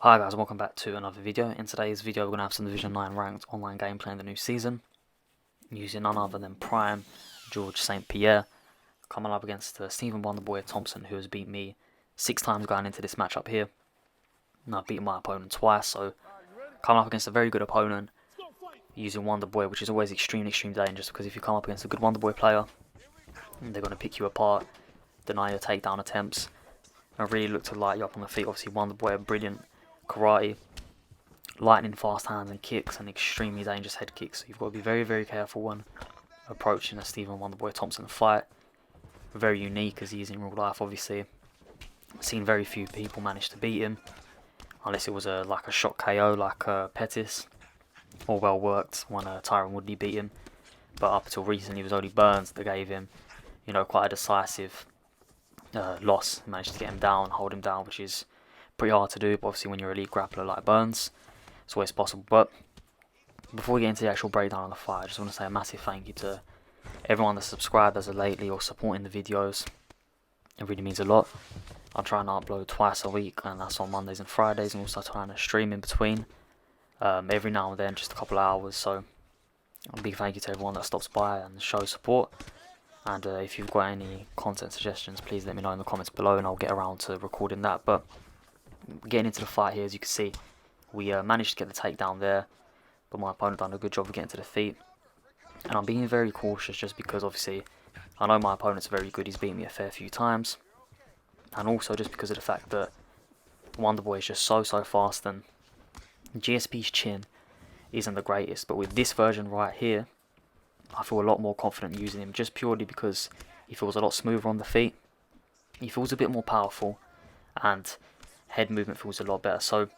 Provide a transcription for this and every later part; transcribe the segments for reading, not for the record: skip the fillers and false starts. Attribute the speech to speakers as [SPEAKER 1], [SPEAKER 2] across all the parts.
[SPEAKER 1] Hi guys, welcome back to another video. In today's video we're going to have some Division 9 ranked online gameplay in the new season, using none other than Prime George St. Pierre, coming up against Stephen Wonderboy Thompson, who has beat me 6 times going into this matchup here. And I've beaten my opponent twice, so coming up against a very good opponent, using Wonderboy, which is always extremely dangerous, because if you come up against a good Wonderboy player, they're going to pick you apart, deny your takedown attempts, and really look to light you up on the feet. Obviously Wonderboy, a brilliant karate, lightning fast hands and kicks, and extremely dangerous head kicks. So you've got to be very careful when approaching a Stephen Wonderboy Thompson fight. Very unique as he is in real life, obviously. I've seen very few people manage to beat him, unless it was like a shot KO like Pettis, or well worked when Tyron Woodley beat him. But up until recently it was only Burns that gave him, quite a decisive loss. He managed to get him down, hold him down, which is pretty hard to do, but obviously when you're an elite grappler like Burns, it's always possible. But before we get into the actual breakdown of the fight, I just want to say a massive thank you to everyone that's subscribed as of lately or supporting the videos. It really means a lot. I'm trying to upload twice a week, and that's on Mondays and Fridays, and also trying to stream in between every now and then, just a couple of hours. So a big thank you to everyone that stops by and shows support. And if you've got any content suggestions, please let me know in the comments below, and I'll get around to recording that. But getting into the fight here, as you can see, we managed to get the takedown there, but my opponent done a good job of getting to the feet. And I'm being very cautious just because obviously I know my opponent's very good, he's beaten me a fair few times, and also just because of the fact that Wonderboy is just so fast, and GSP's chin isn't the greatest. But with this version right here, I feel a lot more confident using him, just purely because he feels a lot smoother on the feet, he feels a bit more powerful, and head movement feels a lot better. So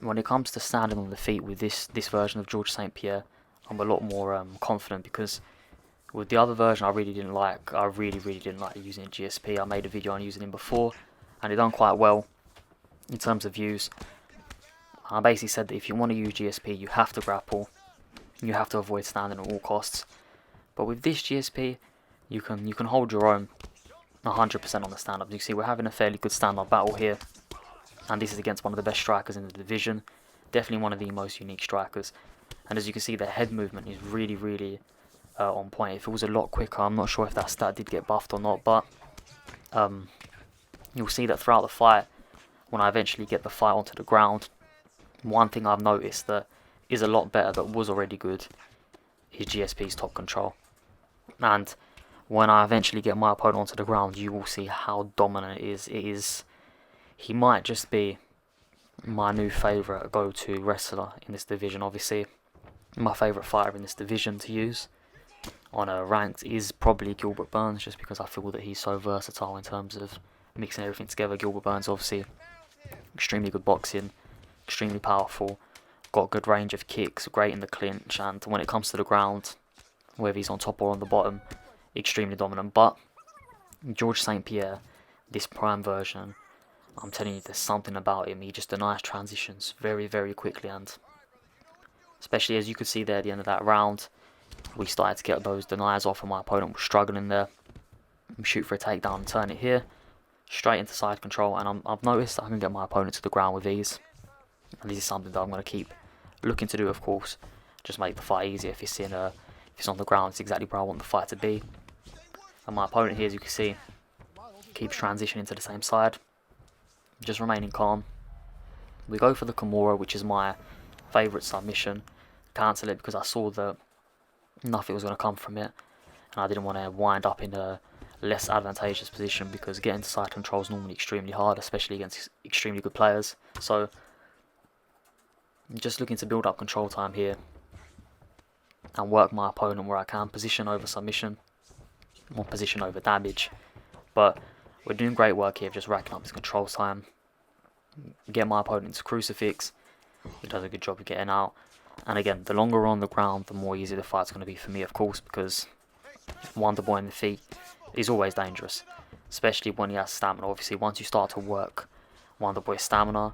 [SPEAKER 1] when it comes to standing on the feet with this version of George St. Pierre, I'm a lot more confident, because with the other version I really didn't like. I really didn't like using GSP. I made a video on using him before, and it done quite well in terms of views. I basically said that if you want to use GSP, you have to grapple, you have to avoid standing at all costs. But with this GSP, you can hold your own 100% on the stand-up. You see, we're having a fairly good stand-up battle here, and this is against one of the best strikers in the division, definitely one of the most unique strikers. And as you can see, the head movement is really on point. It feels a lot quicker. I'm not sure if that stat did get buffed or not, but you'll see that throughout the fight, when I eventually get the fight onto the ground, one thing I've noticed that is a lot better, that was already good, is GSP's top control. And when I eventually get my opponent onto the ground, you will see how dominant it is. He might just be my new favourite go-to wrestler in this division. Obviously, my favourite fighter in this division to use on a ranked is probably Gilbert Burns, just because I feel that he's so versatile in terms of mixing everything together. Gilbert Burns, obviously, extremely good boxing, extremely powerful, got good range of kicks, great in the clinch, and when it comes to the ground, whether he's on top or on the bottom, extremely dominant. But George St. Pierre, this prime version, I'm telling you, there's something about him. He just denies transitions very quickly, and especially as you could see there at the end of that round, we started to get those deniers off, and my opponent was struggling there. We shoot for a takedown and turn it here, straight into side control, and I've noticed that I can get my opponent to the ground with ease. And this is something that I'm going to keep looking to do, of course. Just make the fight easier. If it's on the ground, it's exactly where I want the fight to be. And my opponent here, as you can see, keeps transitioning to the same side, just remaining calm. We go for the Kimura, which is my favourite submission. Cancel it because I saw that nothing was going to come from it, and I didn't want to wind up in a less advantageous position, because getting to side control is normally extremely hard, especially against extremely good players. So I'm just looking to build up control time here and work my opponent where I can, position over submission or position over damage. But we're doing great work here, just racking up his control time. Get my opponent into crucifix. He does a good job of getting out. And again, the longer we're on the ground, the more easy the fight's going to be for me, of course, because Wonderboy in the feet is always dangerous, especially when he has stamina. Obviously, once you start to work Wonderboy's stamina,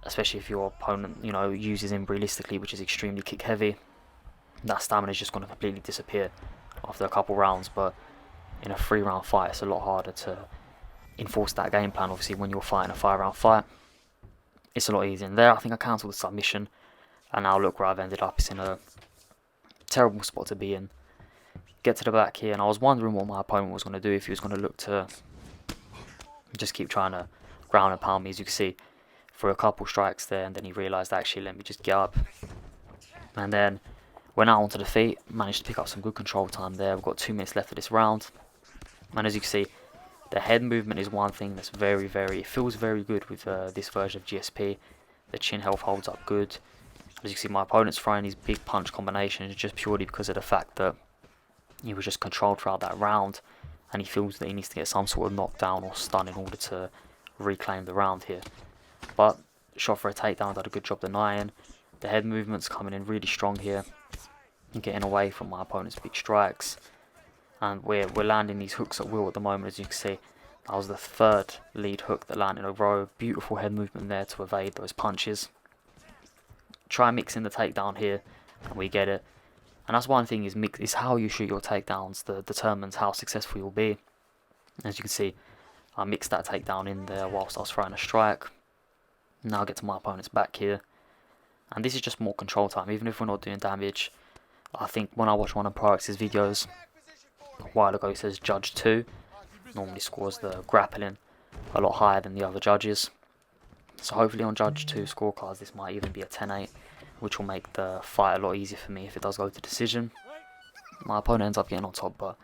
[SPEAKER 1] especially if your opponent, uses him realistically, which is extremely kick heavy, that stamina is just going to completely disappear after a couple rounds. But in a 3-round fight, it's a lot harder to enforce that game plan, obviously, when you're fighting a 5-round fight. it's a lot easier. And there I think I cancelled the submission, and now look where I've ended up. It's in a terrible spot to be in. Get to the back here, and I was wondering what my opponent was going to do, if he was going to look to just keep trying to ground and pound me, as you can see, for a couple strikes there, and then he realised, actually, let me just get up. And then went out onto the feet, managed to pick up some good control time there. We've got 2 minutes left of this round, and as you can see, the head movement is one thing that's it feels very good with this version of GSP. The chin health holds up good. As you can see, my opponent's throwing these big punch combinations just purely because of the fact that he was just controlled throughout that round, and he feels that he needs to get some sort of knockdown or stun in order to reclaim the round here. But shot for a takedown, did a good job denying. The head movement's coming in really strong here, and getting away from my opponent's big strikes. And we're landing these hooks at will at the moment, as you can see. That was the 3rd lead hook that landed in a row. Beautiful head movement there to evade those punches. Try mixing the takedown here, and we get it. And that's one thing, is how you shoot your takedowns that determines how successful you'll be. As you can see, I mixed that takedown in there whilst I was throwing a strike. Now I get to my opponent's back here. And this is just more control time, even if we're not doing damage. I think when I watch one of ProX's videos a while ago, it says Judge 2. Normally scores the grappling a lot higher than the other judges. So hopefully on Judge 2 scorecards, this might even be a 10-8. Which will make the fight a lot easier for me if it does go to decision. My opponent ends up getting on top, but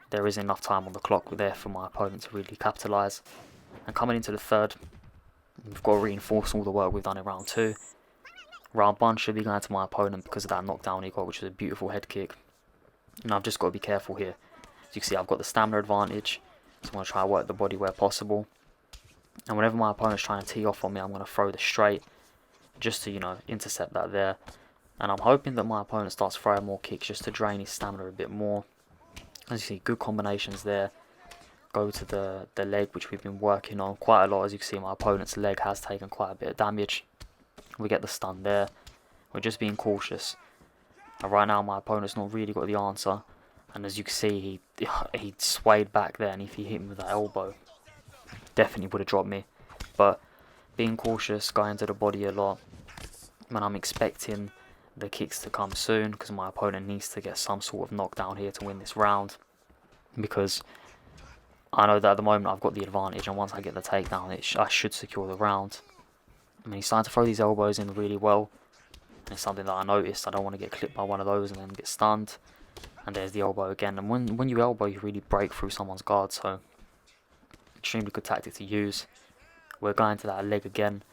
[SPEAKER 1] there is enough time on the clock there for my opponent to really capitalise. And coming into the 3rd, we've got to reinforce all the work we've done in round 2. Round 1 should be going to my opponent because of that knockdown he got, which was a beautiful head kick. And I've just got to be careful here. As you can see, I've got the stamina advantage, so I'm going to try and work the body where possible. And whenever my opponent's trying to tee off on me, I'm going to throw the straight, just to, intercept that there. And I'm hoping that my opponent starts throwing more kicks just to drain his stamina a bit more. As you see, good combinations there. Go to the leg, which we've been working on quite a lot. As you can see, my opponent's leg has taken quite a bit of damage. We get the stun there. We're just being cautious. And right now, my opponent's not really got the answer. And as you can see, he swayed back there, and if he hit me with that elbow, definitely would have dropped me. But being cautious, going to the body a lot, and I'm expecting the kicks to come soon because my opponent needs to get some sort of knockdown here to win this round, because I know that at the moment I've got the advantage, and once I get the takedown I should secure the round. I mean, he's starting to throw these elbows in really well, and it's something that I noticed. I don't want to get clipped by one of those and then get stunned. And there's the elbow again, and when you elbow, you really break through someone's guard, so extremely good tactic to use. We're going to that leg again,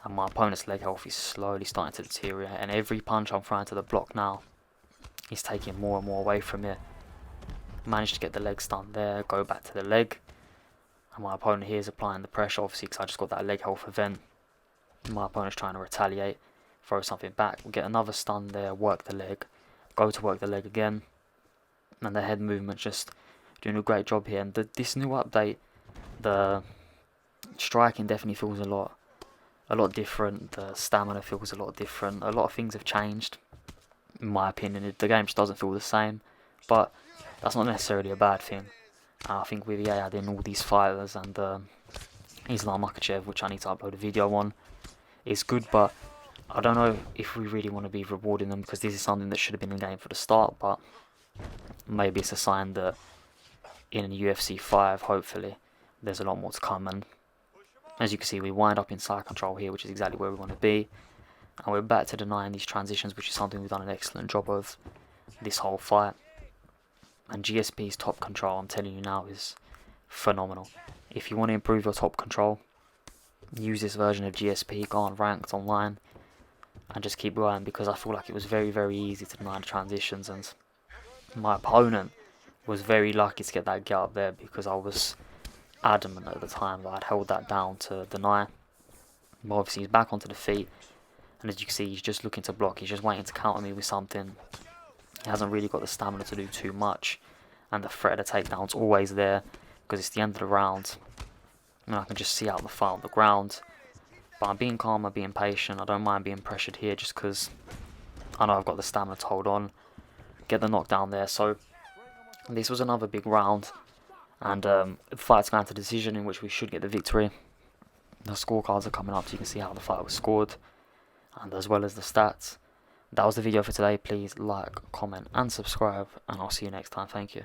[SPEAKER 1] and my opponent's leg health is slowly starting to deteriorate, and every punch I'm throwing to the block now is taking more and more away from it. Managed to get the leg stun there, go back to the leg, and my opponent here is applying the pressure, obviously, because I just got that leg health event. My opponent's trying to retaliate, throw something back, we'll get another stun there, work the leg, go to work the leg again, and the head movement just doing a great job here. And this new update, the striking definitely feels a lot different. The stamina feels a lot different. A lot of things have changed, in my opinion. The game just doesn't feel the same, but that's not necessarily a bad thing. I think with EA adding all these fighters and Islam Makhachev, which I need to upload a video on, is good, but I don't know if we really want to be rewarding them, because this is something that should have been in the game for the start. But maybe it's a sign that in UFC 5, hopefully, there's a lot more to come. And as you can see, we wind up in side control here, which is exactly where we want to be. And we're back to denying these transitions, which is something we've done an excellent job of this whole fight. And GSP's top control, I'm telling you now, is phenomenal. If you want to improve your top control, use this version of GSP, go on ranked online, and just keep going, because I feel like it was very, very easy to deny the transitions, and my opponent was very lucky to get that get up there, because I was adamant at the time that I'd held that down to deny. But obviously he's back onto the feet, and as you can see, he's just looking to block. He's just waiting to counter me with something. He hasn't really got the stamina to do too much, and the threat of the takedown's always there, because it's the end of the round, and I can just see out the fight on the ground. But I'm being calm, I'm being patient. I don't mind being pressured here, just because I know I've got the stamina to hold on, get the knockdown there. So this was another big round, and the fight's going to decision, in which we should get the victory. The scorecards are coming up so you can see how the fight was scored, and as well as the stats. That was the video for today. Please like, comment and subscribe, and I'll see you next time. Thank you.